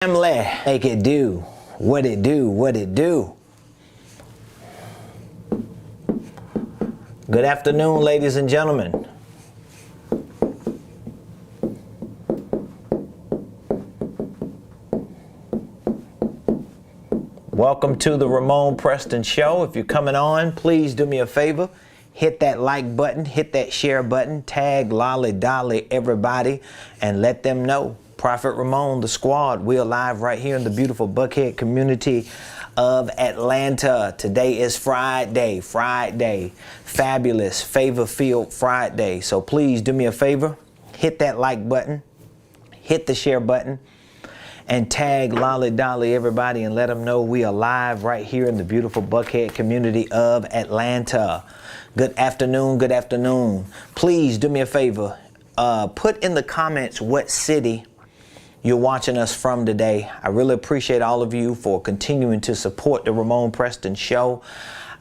Family, make it do what it do, what it do. Good afternoon, ladies and gentlemen. Welcome to the Ramon Preston Show. If you're coming on, please do me a favor. Hit that like button, hit that share button, tag Lolly Dolly everybody, and let them know. Prophet Ramon, the squad, we're live right here in the beautiful Buckhead community of Atlanta. Today is Friday, fabulous, favor-filled Friday. So please do me a favor, hit that like button, hit the share button, and tag Lolly Dolly everybody and let them know we are live right here in the beautiful Buckhead community of Atlanta. Good afternoon, good afternoon. Please do me a favor, put in the comments what city you're watching us from today. I really appreciate all of you for continuing to support the Ramon Preston Show.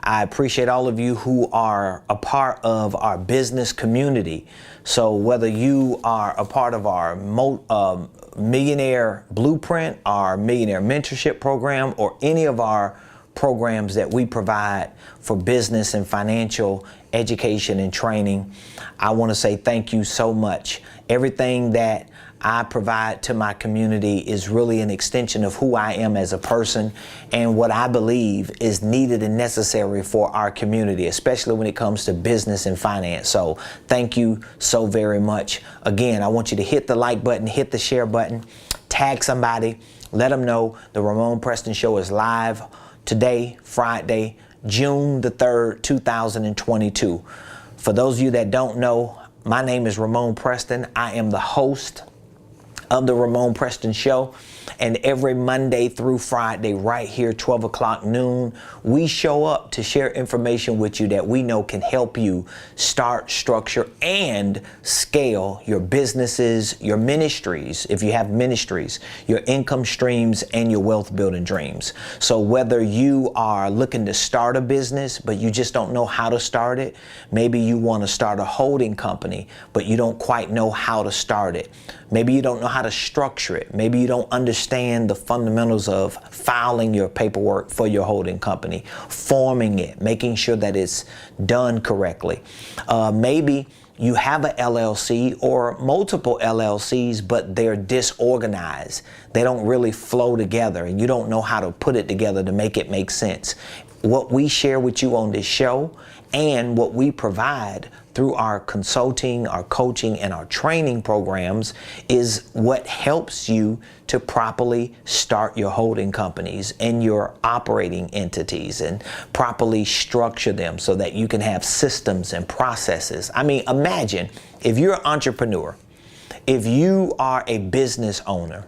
I appreciate all of you who are a part of our business community. So whether you are a part of our Millionaire Blueprint, our Millionaire Mentorship program, or any of our programs that we provide for business and financial education and training, I want to say thank you so much. Everything that I provide to my community is really an extension of who I am as a person and what I believe is needed and necessary for our community, especially when it comes to business and finance. So thank you so very much. Again, I want you to hit the like button, hit the share button, tag somebody, let them know the Ramon Preston Show is live today, Friday, June the 3rd, 2022. For those of you that don't know, my name is Ramon Preston. I am the host of the Ramon Preston Show, and every Monday through Friday right here 12 o'clock noon we show up to share information with you that we know can help you start, structure, and scale your businesses, your ministries, if you have ministries, your income streams, and your wealth building dreams. So whether you are looking to start a business but you just don't know how to start it, maybe you want to start a holding company but you don't quite know how to start it, maybe you don't know how to structure it, maybe you don't understand the fundamentals of filing your paperwork for your holding company, forming it, making sure that it's done correctly. Maybe you have a LLC or multiple LLCs, but they're disorganized. They don't really flow together and you don't know how to put it together to make it make sense. What we share with you on this show and what we provide through our consulting, our coaching, and our training programs is what helps you to properly start your holding companies and your operating entities and properly structure them so that you can have systems and processes. I mean, imagine if you're an entrepreneur, if you are a business owner,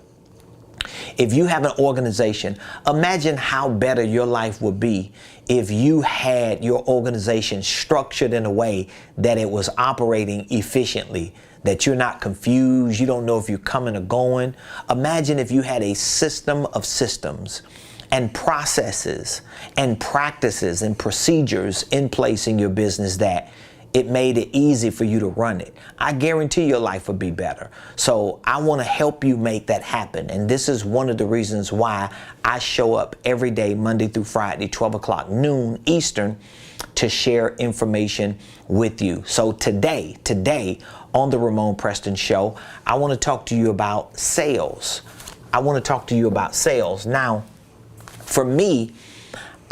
if you have an organization, imagine how better your life would be if you had your organization structured in a way that it was operating efficiently, that you're not confused, you don't know if you're coming or going. Imagine if you had a system of systems and processes and practices and procedures in place in your business that it made it easy for you to run it. I guarantee your life would be better. So I want to help you make that happen. And this is one of the reasons why I show up every day, Monday through Friday, 12 o'clock noon Eastern, to share information with you. So today on the Ramon Preston Show, I want to talk to you about sales. Now, for me,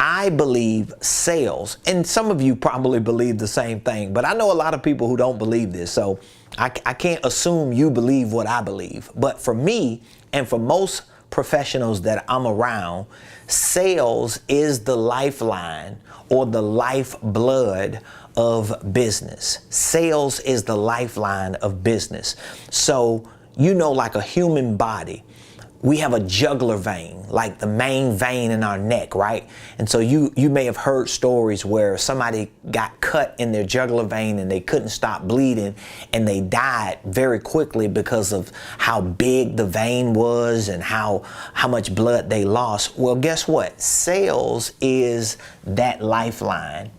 I believe sales, and some of you probably believe the same thing, but I know a lot of people who don't believe this, so I can't assume you believe what I believe. But for me, and for most professionals that I'm around, sales is the lifeline or the lifeblood of business. Sales is the lifeline of business. So, you know, like a human body, we have a jugular vein, like the main vein in our neck, right? And so you may have heard stories where somebody got cut in their jugular vein and they couldn't stop bleeding and they died very quickly because of how big the vein was and how much blood they lost. Well, guess what? Sales is that lifeline.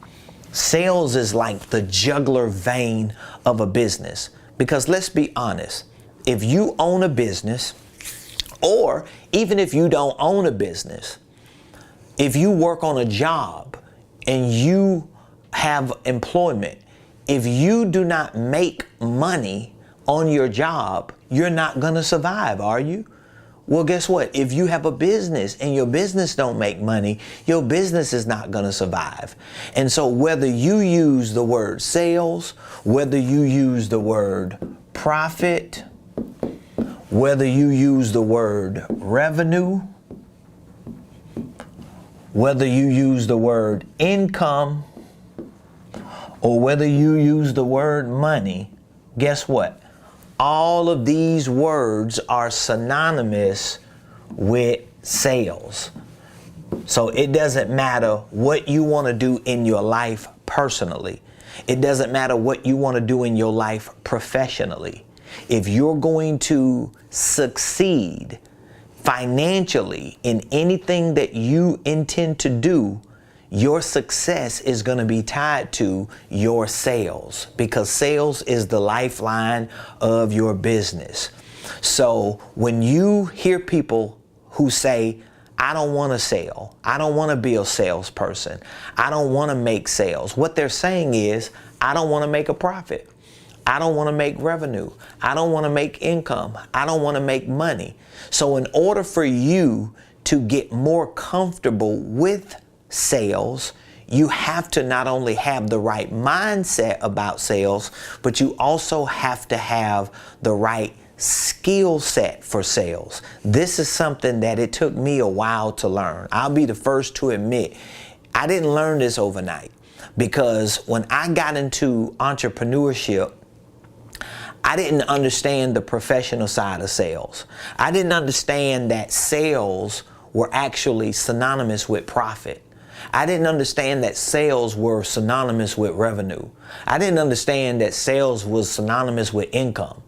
Sales is like the jugular vein of a business, because let's be honest, if you own a business Or even if you don't own a business, if you work on a job and you have employment, if you do not make money on your job, you're not going to survive, are you? Well, guess what? If you have a business and your business don't make money, your business is not going to survive. And so whether you use the word sales, whether you use the word profit, whether you use the word revenue, whether you use the word income, or whether you use the word money, guess what? All of these words are synonymous with sales. So it doesn't matter what you want to do in your life personally. It doesn't matter what you want to do in your life professionally. If you're going to succeed financially in anything that you intend to do, your success is going to be tied to your sales, because sales is the lifeline of your business. So when you hear people who say, I don't want to sell, I don't want to be a salesperson, I don't want to make sales, what they're saying is, I don't want to make a profit. I don't want to make revenue. I don't want to make income. I don't want to make money. So in order for you to get more comfortable with sales, you have to not only have the right mindset about sales, but you also have to have the right skill set for sales. This is something that it took me a while to learn. I'll be the first to admit, I didn't learn this overnight, because when I got into entrepreneurship, I didn't understand the professional side of sales. I didn't understand that sales were actually synonymous with profit. I didn't understand that sales were synonymous with revenue. I didn't understand that sales was synonymous with income.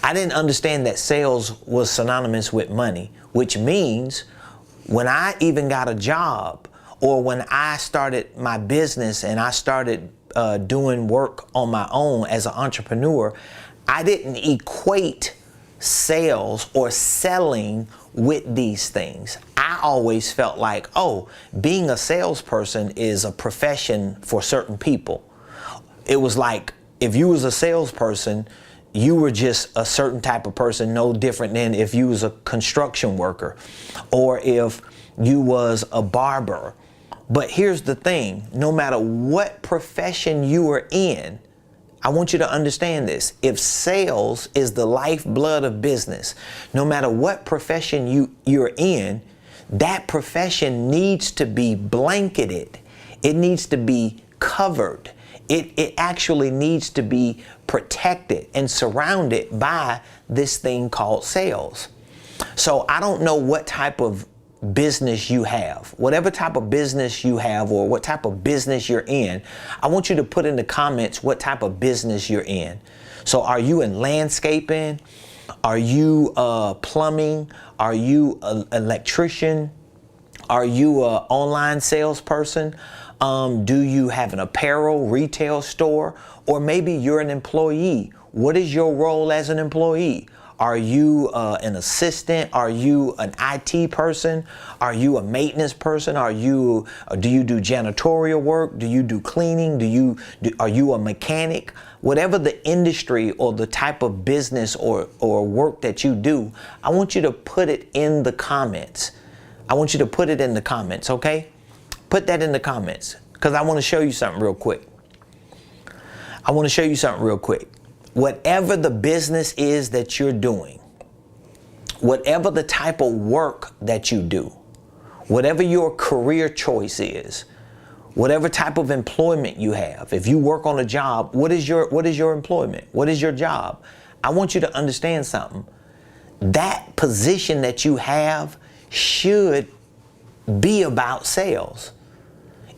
I didn't understand that sales was synonymous with money, which means when I even got a job, or when I started my business and I started doing work on my own as an entrepreneur, I didn't equate sales or selling with these things. I always felt like, oh, being a salesperson is a profession for certain people. It was like, if you was a salesperson, you were just a certain type of person, no different than if you was a construction worker or if you was a barber. But here's the thing, no matter what profession you are in, I want you to understand this. If sales is the lifeblood of business, no matter what profession you're in, that profession needs to be blanketed. It needs to be covered. It actually needs to be protected and surrounded by this thing called sales. So I don't know what type of business you have, whatever type of business you have or what type of business you're in, I want you to put in the comments what type of business you're in. So are you in landscaping? Are you plumbing? Are you an electrician? Are you an online salesperson? Do you have an apparel retail store? Or maybe you're an employee. What is your role as an employee? Are you an assistant? Are you an IT person? Are you a maintenance person? Do you do janitorial work? Do you do cleaning? Are you a mechanic? Whatever the industry or the type of business or work that you do, I want you to put it in the comments. I want you to put it in the comments, okay? Put that in the comments, because I want to show you something real quick. Whatever the business is that you're doing, whatever the type of work that you do, whatever your career choice is, whatever type of employment you have, if you work on a job, what is your employment? What is your job? I want you to understand something. That position that you have should be about sales.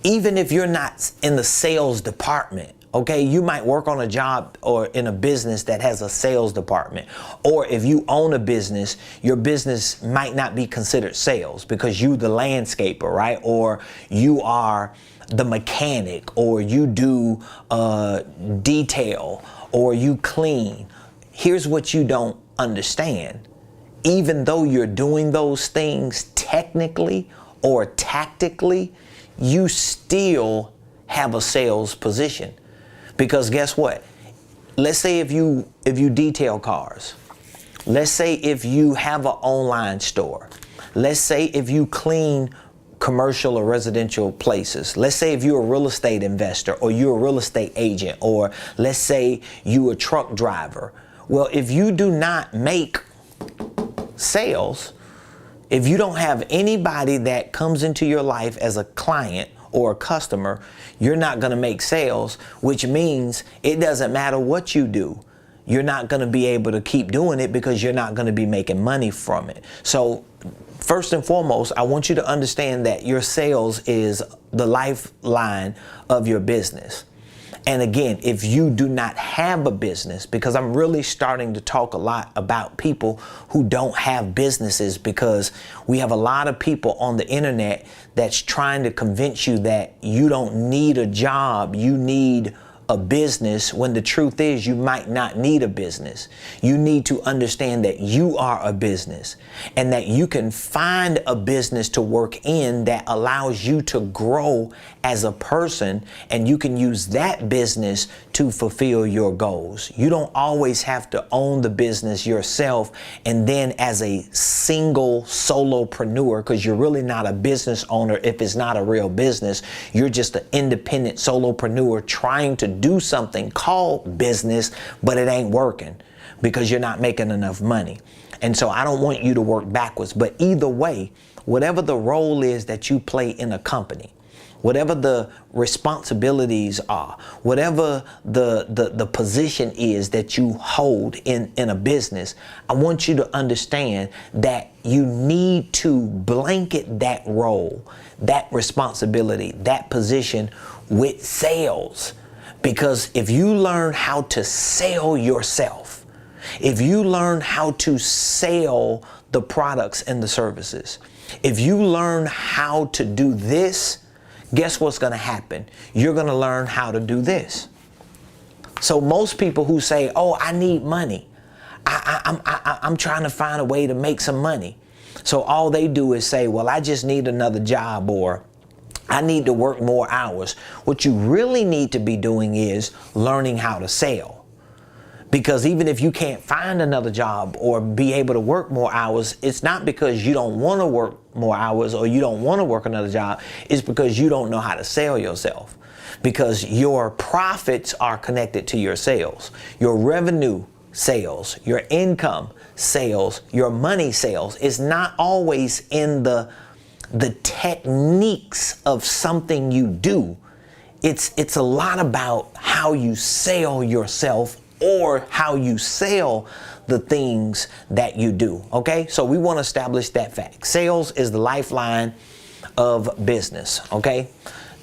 Even if you're not in the sales department. Okay, you might work on a job or in a business that has a sales department. Or if you own a business, your business might not be considered sales because you the landscaper, right? Or you are the mechanic, or you do detail, or you clean. Here's what you don't understand. even though you're doing those things technically or tactically, you still have a sales position. Because guess what? Let's say if you detail cars. Let's say if you have an online store. Let's say if you clean commercial or residential places. Let's say if you're a real estate investor, or you're a real estate agent, or let's say you're a truck driver. Well, if you do not make sales, if you don't have anybody that comes into your life as a client or a customer, you're not going to make sales, which means it doesn't matter what you do. You're not going to be able to keep doing it because you're not going to be making money from it. So first and foremost, I want you to understand that your sales is the lifeline of your business. And again, if you do not have a business, because I'm really starting to talk a lot about people who don't have businesses, because we have a lot of people on the internet that's trying to convince you that you don't need a job, you need a business, when the truth is you might not need a business. You need to understand that you are a business, and that you can find a business to work in that allows you to grow as a person, and you can use that business to fulfill your goals. You don't always have to own the business yourself, and then as a single solopreneur, because you're really not a business owner if it's not a real business. You're just an independent solopreneur trying to do something called business, but it ain't working because you're not making enough money. And so I don't want you to work backwards. But either way, whatever the role is that you play in a company, whatever the responsibilities are, whatever the position is that you hold in a business, I want you to understand that you need to blanket that role, that responsibility, that position with sales. Because if you learn how to sell yourself, if you learn how to sell the products and the services, if you learn how to do this, guess what's going to happen? You're going to learn how to do this. So most people who say, oh, I need money, I'm trying to find a way to make some money. So all they do is say, well, I just need another job, or I need to work more hours. What you really need to be doing is learning how to sell. Because even if you can't find another job or be able to work more hours, it's not because you don't want to work more hours or you don't want to work another job. It's because you don't know how to sell yourself. Because your profits are connected to your sales. Your revenue sales, your income sales, your money sales is not always in the techniques of something you do. It's a lot about how you sell yourself, or how you sell the things that you do. Okay, so we want to establish that fact. Sales is the lifeline of business. Okay,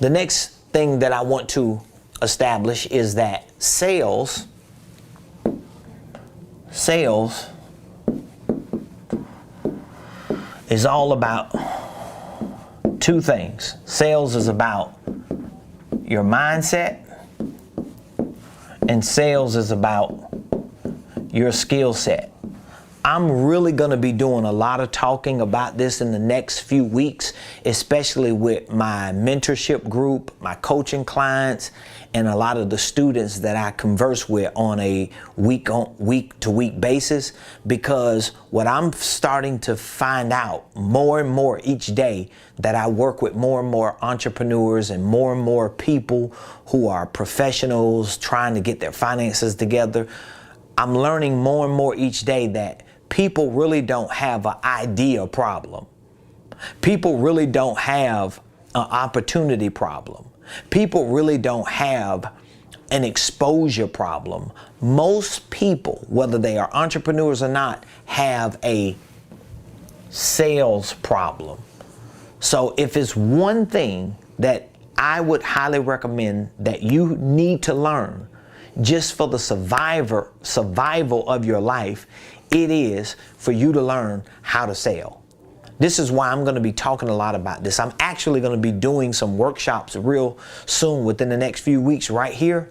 the next thing that I want to establish is that sales is all about two things. Sales is about your mindset, and sales is about your skill set. I'm really going to be doing a lot of talking about this in the next few weeks, especially with my mentorship group, my coaching clients, and a lot of the students that I converse with on a week to week basis, because what I'm starting to find out more and more each day, that I work with more and more entrepreneurs and more people who are professionals trying to get their finances together. I'm learning more and more each day that people really don't have an idea problem. People really don't have an opportunity problem. People really don't have an exposure problem. Most people, whether they are entrepreneurs or not, have a sales problem. So if it's one thing that I would highly recommend that you need to learn just for the survival of your life, it is for you to learn how to sell. This is why I'm going to be talking a lot about this. I'm actually going to be doing some workshops real soon, within the next few weeks right here.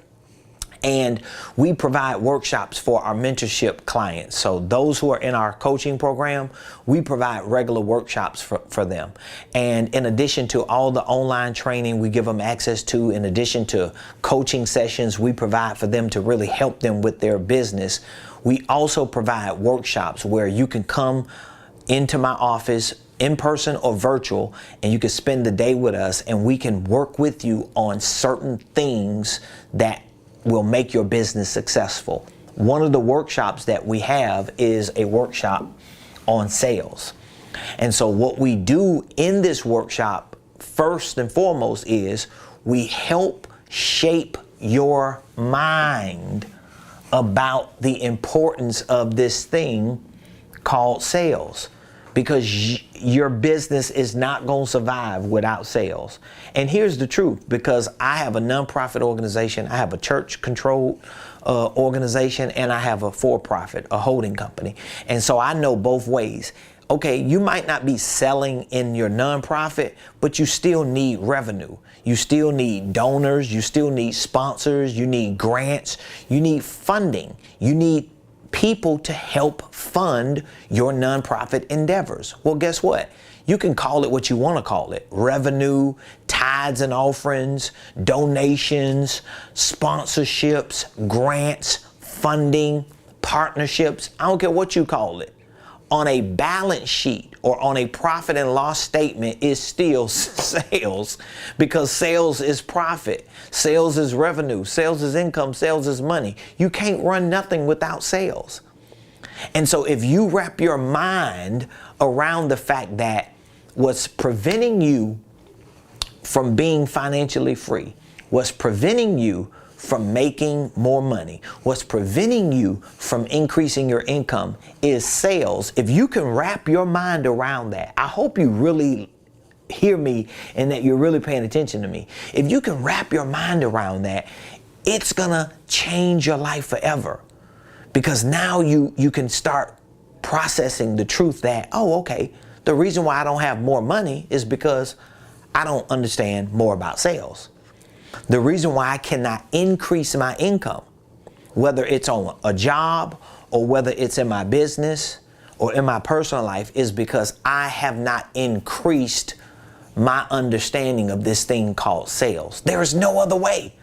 And we provide workshops for our mentorship clients. So those who are in our coaching program, we provide regular workshops for them. And in addition to all the online training we give them access to, in addition to coaching sessions we provide for them to really help them with their business, we also provide workshops where you can come into my office in person or virtual, and you can spend the day with us, and we can work with you on certain things that will make your business successful. One of the workshops that we have is a workshop on sales. And so what we do in this workshop, first and foremost, is we help shape your mind about the importance of this thing called sales. Because your business is not going to survive without sales. And here's the truth, because I have a nonprofit organization, I have a church-controlled organization, and I have a for-profit, a holding company. And so I know both ways. Okay, you might not be selling in your nonprofit, but you still need revenue. You still need donors, you still need sponsors, you need grants, you need funding, you need people to help fund your nonprofit endeavors. Well, guess what? You can call it what you want to call it. Revenue, tithes and offerings, donations, sponsorships, grants, funding, partnerships. I don't care what you call it. On a balance sheet or on a profit and loss statement is still sales, because sales is profit, sales is revenue, sales is income, sales is money. You can't run nothing without sales. And so if you wrap your mind around the fact that what's preventing you from being financially free, what's preventing you from making more money, what's preventing you from increasing your income is sales. If you can wrap your mind around that, I hope you really hear me and that you're really paying attention to me. If you can wrap your mind around that, it's gonna change your life forever. Because now you can start processing the truth that, oh, okay, the reason why I don't have more money is because I don't understand more about sales. The reason why I cannot increase my income, whether it's on a job or whether it's in my business or in my personal life, is because I have not increased my understanding of this thing called sales. There is no other way.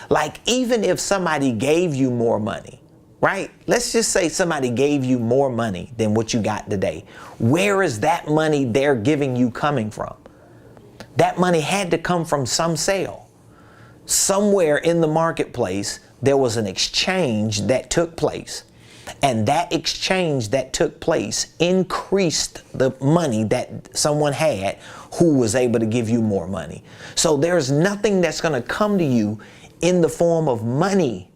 Like, even if somebody gave you more money, right? Let's just say somebody gave you more money than what you got today. Where is that money they're giving you coming from? That money had to come from some sale. Somewhere in the marketplace, there was an exchange that took place. And that exchange that took place increased the money that someone had who was able to give you more money. So there's nothing that's going to come to you in the form of money,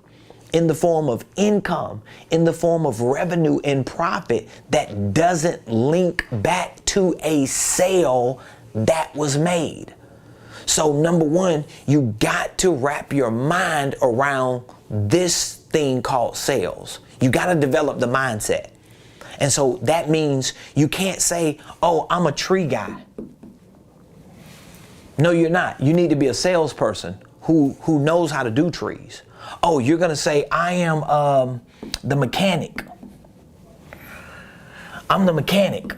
in the form of income, in the form of revenue and profit that doesn't link back to a sale that was made. So number one, you got to wrap your mind around this thing called sales. You got to develop the mindset. And so that means you can't say, oh, I'm a tree guy. No, you're not. You need to be a salesperson who knows how to do trees. Oh, you're going to say, I am the mechanic. I'm the mechanic.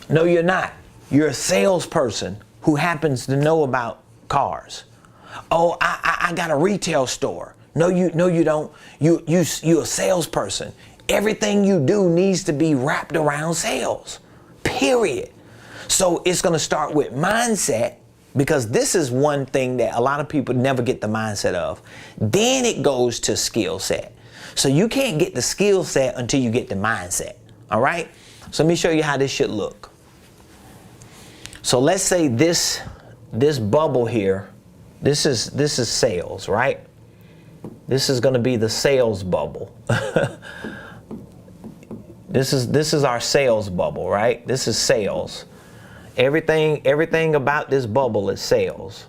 No, you're not. You're a salesperson who happens to know about cars. Oh, I got a retail store. No, you don't. You're a salesperson. Everything you do needs to be wrapped around sales, period. So it's going to start with mindset, because this is one thing that a lot of people never get the mindset of. Then it goes to skill set. So you can't get the skill set until you get the mindset. All right. So let me show you how this should look. So let's say this bubble here, this is sales, right? This is going to be the sales bubble. This is our sales bubble, right? This is sales. Everything about this bubble is sales.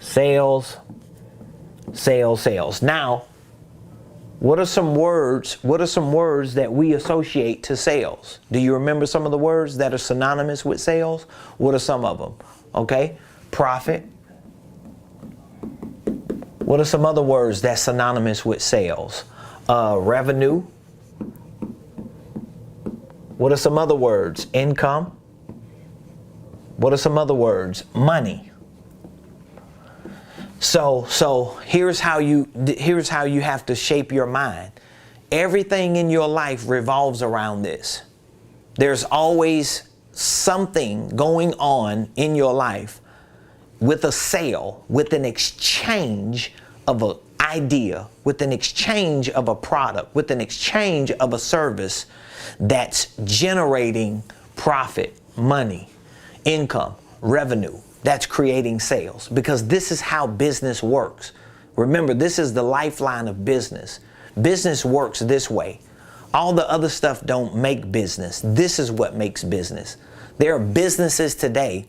Sales, sales, sales. Now, what are some words that we associate to sales? Do you remember some of the words that are synonymous with sales? What are some of them? Okay? Profit, What are some other words that's synonymous with sales? Revenue. What are some other words? Income. What are some other words? Money. So here's how you have to shape your mind. Everything in your life revolves around this. There's always something going on in your life with a sale, with an exchange of an idea, with an exchange of a product, with an exchange of a service that's generating profit, money, income, revenue. That's creating sales, because this is how business works. Remember, this is the lifeline of business. Business works this way. All the other stuff don't make business. This is what makes business. There are businesses today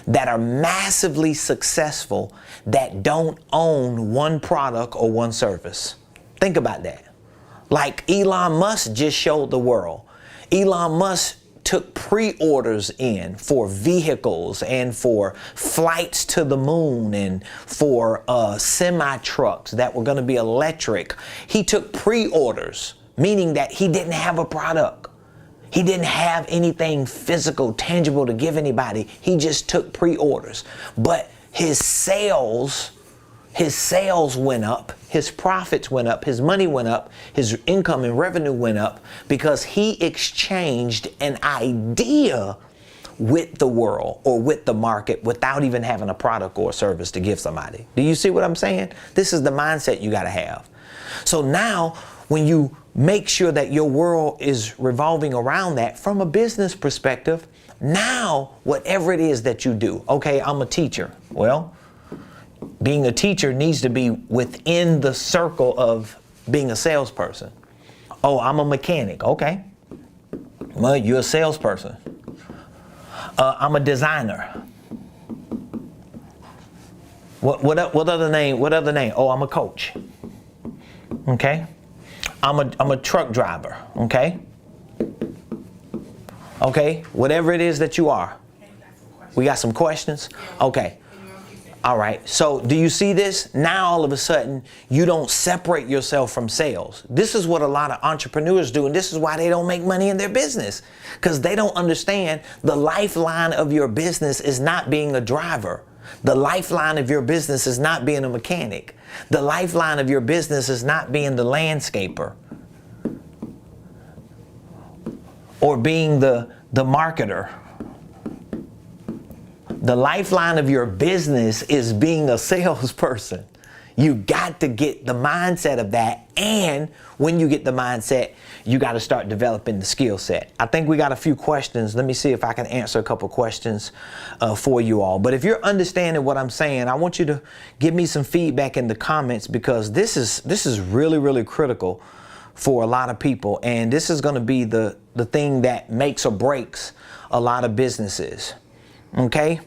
that are massively successful that don't own one product or one service. Think about that. Like Elon Musk just showed the world. Elon Musk took pre-orders in for vehicles and for flights to the moon and for semi-trucks that were going to be electric. He took pre-orders, meaning that he didn't have a product. He didn't have anything physical, tangible to give anybody. He just took pre-orders. But his sales went up, his profits went up, his money went up, his income and revenue went up because he exchanged an idea with the world or with the market without even having a product or a service to give somebody. Do you see what I'm saying? This is the mindset you got to have. So now when you make sure that your world is revolving around that from a business perspective, now whatever it is that you do, okay, I'm a teacher. Well, being a teacher needs to be within the circle of being a salesperson. Oh, I'm a mechanic. Okay. Well, you're a salesperson. I'm a designer. What other name? What other name? Oh, I'm a coach. Okay. I'm a truck driver. Okay. Okay. Whatever it is that you are. We got some questions? Okay. All right. So do you see this? Now, all of a sudden, you don't separate yourself from sales. This is what a lot of entrepreneurs do. And this is why they don't make money in their business, because they don't understand the lifeline of your business is not being a driver. The lifeline of your business is not being a mechanic. The lifeline of your business is not being the landscaper or being the marketer. The lifeline of your business is being a salesperson. You got to get the mindset of that. And when you get the mindset, you got to start developing the skill set. I think we got a few questions. Let me see if I can answer a couple questions for you all. But if you're understanding what I'm saying, I want you to give me some feedback in the comments, because this is really, really critical for a lot of people. And this is going to be the thing that makes or breaks a lot of businesses. Okay.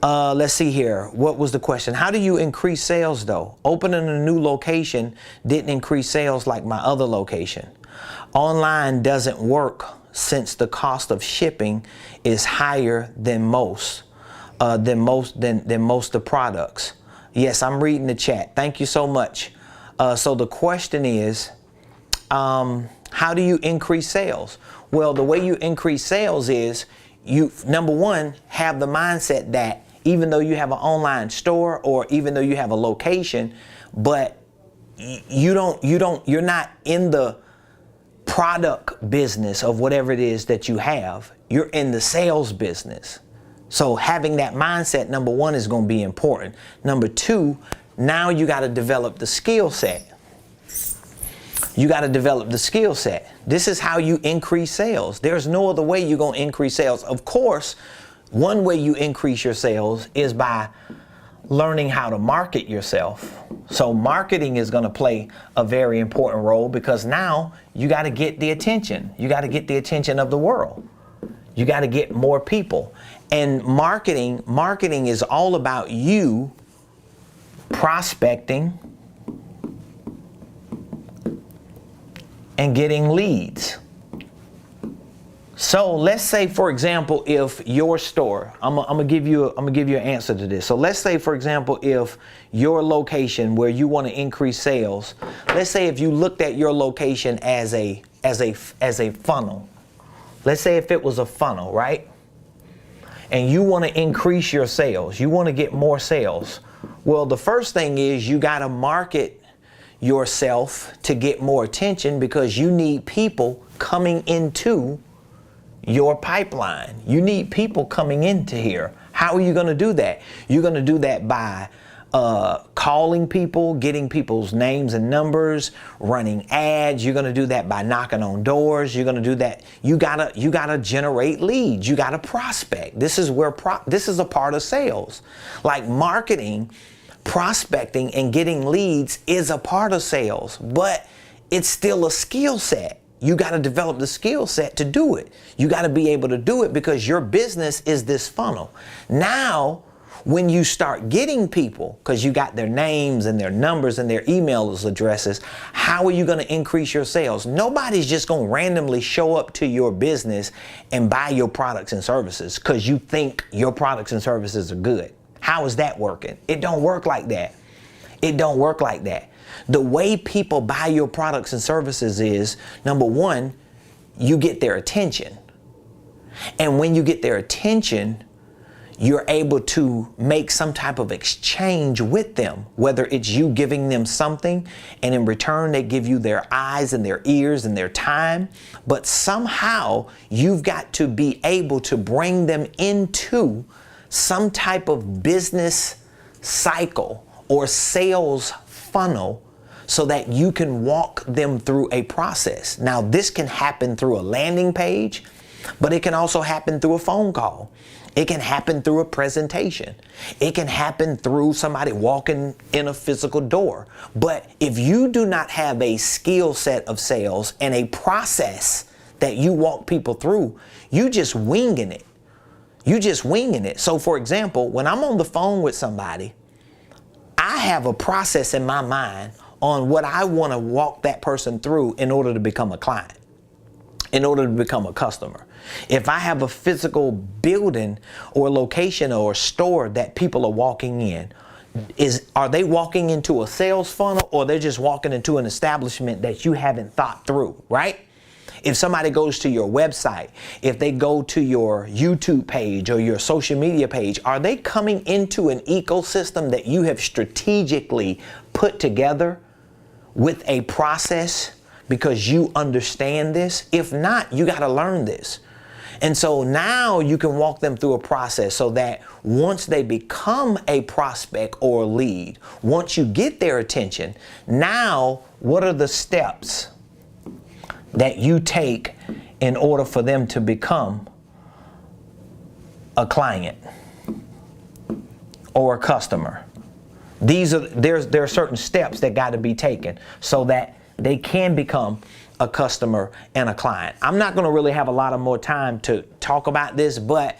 Let's see here. What was the question? How do you increase sales though? Opening a new location didn't increase sales like my other location. Online doesn't work since the cost of shipping is higher than most of the products. Yes, I'm reading the chat. Thank you so much. So the question is, how do you increase sales? Well, the way you increase sales is you, number one, have the mindset that even though you have an online store or even though you have a location, but you're not in the product business of whatever it is that you have. You're in the sales business. So having that mindset, number one, is going to be important. Number two, now you got to develop the skill set. You got to develop the skill set. This is how you increase sales. There's no other way you're going to increase sales. Of course, one way you increase your sales is by learning how to market yourself. So marketing is going to play a very important role, because now you got to get the attention. You got to get the attention of the world. You got to get more people. And marketing is all about you prospecting and getting leads. So let's say, for example, if your store, I'm gonna give you an answer to this. So let's say, for example, if your location where you want to increase sales, let's say if you looked at your location as a funnel. Let's say if it was a funnel, right? And you want to increase your sales, you want to get more sales. Well, the first thing is you got to market yourself to get more attention, because you need people coming into your pipeline. You need people coming into here. How are you going to do that? You're going to do that by calling people, getting people's names and numbers, running ads. You're going to do that by knocking on doors. You're going to do that. You gotta generate leads. You gotta prospect. This is where this is a part of sales. Like marketing, prospecting, and getting leads is a part of sales, but it's still a skill set. You got to develop the skill set to do it. You got to be able to do it because your business is this funnel. Now, when you start getting people, because you got their names and their numbers and their email addresses, how are you going to increase your sales? Nobody's just going to randomly show up to your business and buy your products and services because you think your products and services are good. How is that working? It don't work like that. It don't work like that. The way people buy your products and services is, number one, you get their attention. And when you get their attention, you're able to make some type of exchange with them, whether it's you giving them something and in return they give you their eyes and their ears and their time. But somehow you've got to be able to bring them into some type of business cycle or sales funnel so that you can walk them through a process. Now, this can happen through a landing page, but it can also happen through a phone call. It can happen through a presentation. It can happen through somebody walking in a physical door. But if you do not have a skill set of sales and a process that you walk people through, you just winging it. You just winging it. So for example, when I'm on the phone with somebody, I have a process in my mind on what I want to walk that person through in order to become a client, in order to become a customer. If I have a physical building or location or store that people are walking in, are they walking into a sales funnel, or they're just walking into an establishment that you haven't thought through, right? If somebody goes to your website, if they go to your YouTube page or your social media page, are they coming into an ecosystem that you have strategically put together with a process because you understand this? If not, you got to learn this. And so now you can walk them through a process so that once they become a prospect or a lead, once you get their attention, now what are the steps that you take in order for them to become a client or a customer? There are certain steps that got to be taken so that they can become a customer and a client. I'm not going to really have a lot of more time to talk about this, but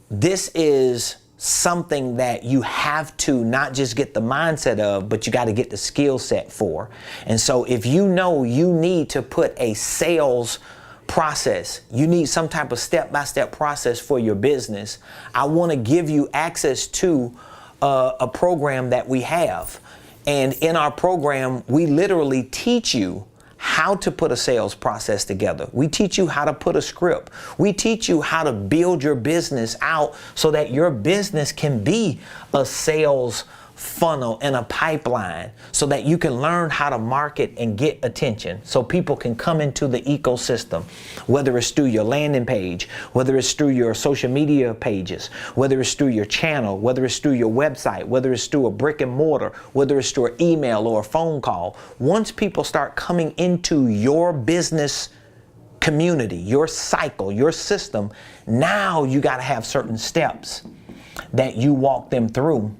this is something that you have to not just get the mindset of, but you got to get the skill set for. And so if you know you need to put a sales process, you need some type of step-by-step process for your business, I want to give you access to a program that we have. And in our program, we literally teach you how to put a sales process together. We teach you how to put a script. We teach you how to build your business out so that your business can be a sales funnel and a pipeline, so that you can learn how to market and get attention so people can come into the ecosystem, whether it's through your landing page, whether it's through your social media pages, whether it's through your channel, whether it's through your website, whether it's through a brick and mortar, whether it's through an email or a phone call. Once people start coming into your business community, your cycle, your system, now you got to have certain steps that you walk them through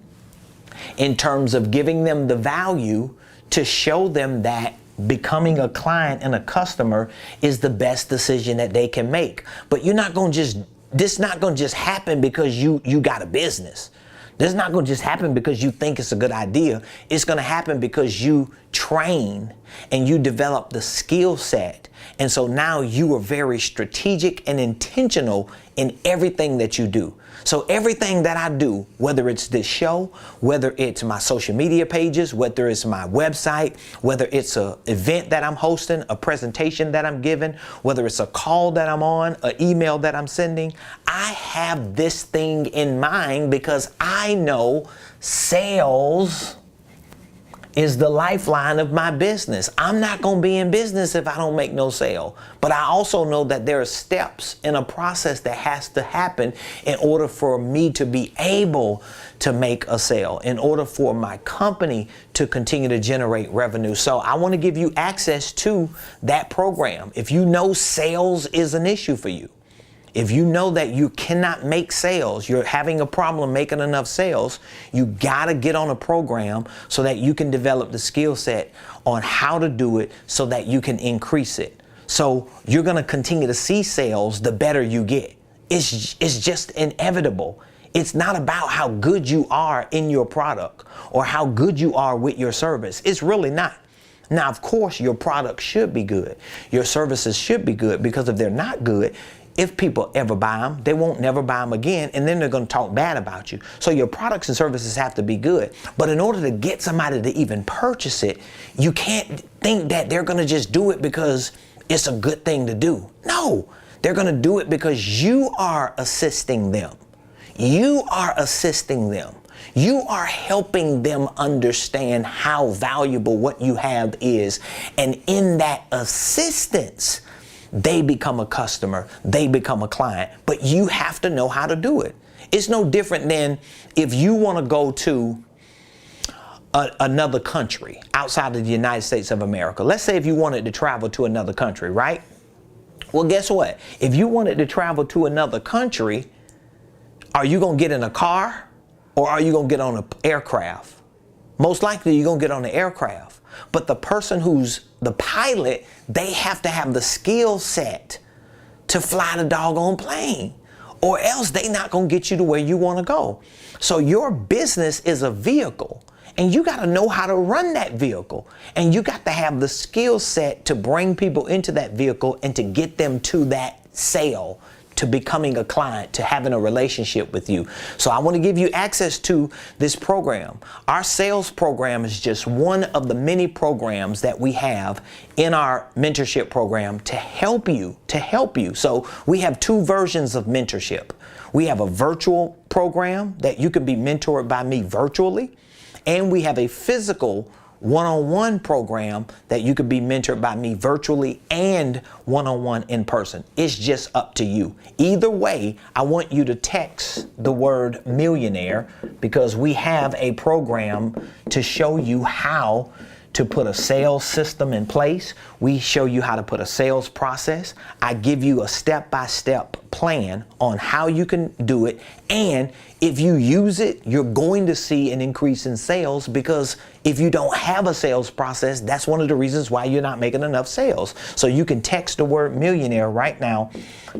in terms of giving them the value to show them that becoming a client and a customer is the best decision that they can make. But you're not going to just, this not going to just happen because you got a business. This is not going to just happen because you think it's a good idea. It's going to happen because you train and you develop the skill set. And so now you are very strategic and intentional in everything that you do. So everything that I do, whether it's this show, whether it's my social media pages, whether it's my website, whether it's an event that I'm hosting, a presentation that I'm giving, whether it's a call that I'm on, an email that I'm sending, I have this thing in mind because I know sales is the lifeline of my business. I'm not going to be in business if I don't make no sale. But I also know that there are steps in a process that has to happen in order for me to be able to make a sale, in order for my company to continue to generate revenue. So I want to give you access to that program. If you know sales is an issue for you, if you know that you cannot make sales, you're having a problem making enough sales, you got to get on a program so that you can develop the skill set on how to do it so that you can increase it. So you're going to continue to see sales the better you get. It's just inevitable. It's not about how good you are in your product or how good you are with your service. It's really not. Now, of course, your product should be good. Your services should be good, because if they're not good, if people ever buy them, they won't never buy them again, and then they're going to talk bad about you. So your products and services have to be good. But in order to get somebody to even purchase it, you can't think that they're going to just do it because it's a good thing to do. No, they're going to do it because you are assisting them. You are assisting them. You are helping them understand how valuable what you have is. And in that assistance, they become a customer, they become a client, but you have to know how to do it. It's no different than if you want to go to another country outside of the United States of America. Let's say if you wanted to travel to another country, right? Well, guess what? If you wanted to travel to another country, are you going to get in a car or are you going to get on an aircraft? Most likely you're going to get on the aircraft. But the person who's the pilot, they have to have the skill set to fly the doggone plane, or else they not going to get you to where you want to go. So your business is a vehicle, and you got to know how to run that vehicle. And you got to have the skill set to bring people into that vehicle and to get them to that sale, to becoming a client, to having a relationship with you. So I want to give you access to this program. Our sales program is just one of the many programs that we have in our mentorship program to help you, So we have two versions of mentorship. We have a virtual program that you can be mentored by me virtually, and we have a physical one-on-one program that you could be mentored by me virtually and one-on-one in person. It's just up to you. Either way, I want you to text the word millionaire, because we have a program to show you how to put a sales system in place. We show you how to put a sales process. I give you a step-by-step plan on how you can do it. And if you use it, you're going to see an increase in sales, because if you don't have a sales process, that's one of the reasons why you're not making enough sales. So you can text the word millionaire right now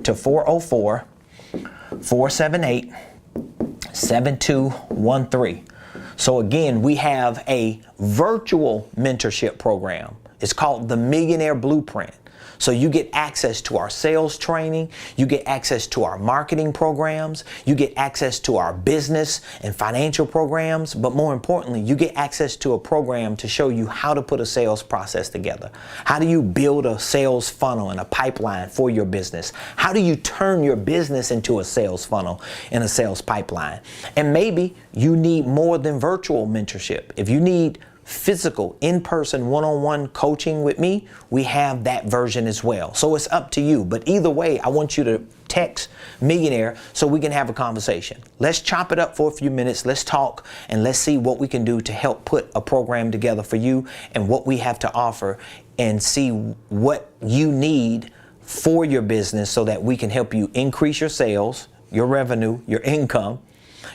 to 404-478-7213. So again, we have a virtual mentorship program. It's called the Millionaire Blueprint. So you get access to our sales training, you get access to our marketing programs, you get access to our business and financial programs, but more importantly, you get access to a program to show you how to put a sales process together. How do you build a sales funnel and a pipeline for your business? How do you turn your business into a sales funnel and a sales pipeline? And maybe you need more than virtual mentorship. If you need physical, in-person, one-on-one coaching with me, we have that version as well. So it's up to you. But either way, I want you to text millionaire so we can have a conversation. Let's chop it up for a few minutes. Let's talk and let's see what we can do to help put a program together for you and what we have to offer, and see what you need for your business so that we can help you increase your sales, your revenue, your income,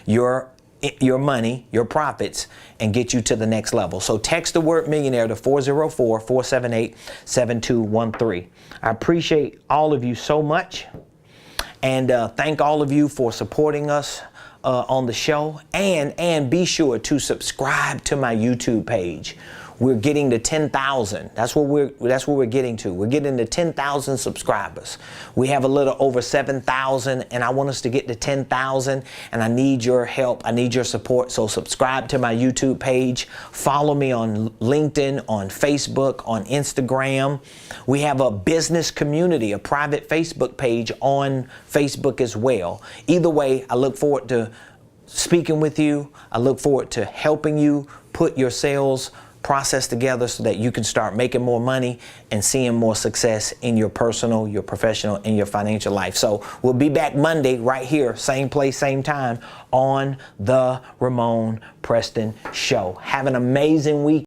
your money, your profits, and get you to the next level. So text the word millionaire to 404-478-7213. I appreciate all of you so much, and thank all of you for supporting us on the show, and be sure to subscribe to my YouTube page. We're getting to 10,000. That's what we're getting to. We're getting to 10,000 subscribers. We have a little over 7,000, and I want us to get to 10,000, and I need your help. I need your support. So subscribe to my YouTube page. Follow me on LinkedIn, on Facebook, on Instagram. We have a business community, a private Facebook page on Facebook as well. Either way, I look forward to speaking with you. I look forward to helping you put your sales process together so that you can start making more money and seeing more success in your personal, your professional, and your financial life. So we'll be back Monday right here, same place, same time on the Ramon Preston Show. Have an amazing week.